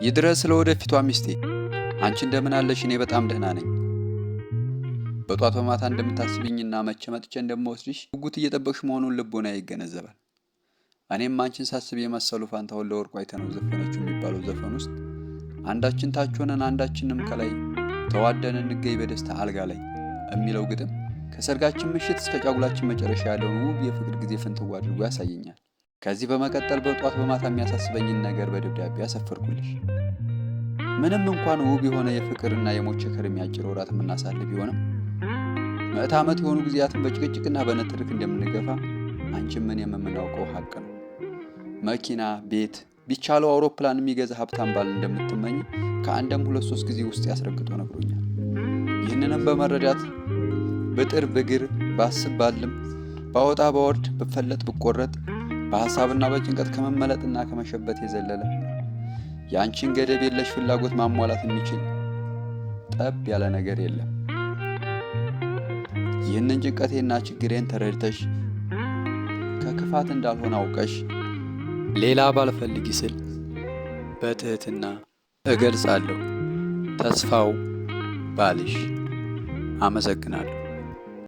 ይድረስ ለወደፊቷ ሚስቴ፣ አንቺ እንደምን አለሽ? እኔ በጣም ደህና ነኝ። በጧት በማታ እንደምታስቢኝና መቼ መጥቼ እንደምወስድሽ ጉጉት እየጠበቅሽ መሆኑን ልቦና ይገነዘባል። እኔም አንቺን ሳስብ የመሰሉ ፋንታሁን ለወርቁ አይተነው ዘፈነችው የሚባለው ዘፈን ውስጥ አንዳችን ታች ሆነን አንዳችንም ከላይ ተዋደን እንገኝ በደስታ አልጋ ላይ የሚለው ግጥም ከሰርጋችን ምሽት እስከ ጫጉላችን መጨረሻ ያለውን ውብ የፍቅር ጊዜ ፍንትው አድርጎ ያሳየኛል። ከዚህ በመቀጠል በጧት በማታ የሚያሳስበኝን ነገር በደብዳቤ አሰፈርኩልሽ። ምንም እንኳን ውብ የሆነ የፍቅርና የሞቸከር የሚያጭር ወራት የምናሳልፍ ቢሆንም ምዕተ ዓመት የሆኑ ጊዜያትን በጭቅጭቅና በንትርክ እንደምንገፋ አንቺም እኔም የምናውቀው ሀቅ ነው። መኪና፣ ቤት ቢቻለው አውሮፕላን የሚገዛ ሀብታም ባል እንደምትመኝ ከአንድም 2-3 ጊዜ ውስጥ ያስረግጦ ነግሮኛል። ይህንንም በመረዳት ብጥር ብግር ባስብ ባልም ባወጣ ባወርድ ብፈለጥ ብቆረጥ በሐሳብና በጭንቀት ከመመለጥና ከመሸበት የዘለለ የአንቺን ገደብ የለሽ ፍላጎት ማሟላት የሚችል ጠብ ያለ ነገር የለም። ይህንን ጭንቀቴና ችግሬን ተረድተሽ ከክፋት እንዳልሆነ አውቀሽ ሌላ ባልፈልጊ ስል በትህትና እገልጻለሁ። ተስፋው ባልሽ። አመሰግናለሁ።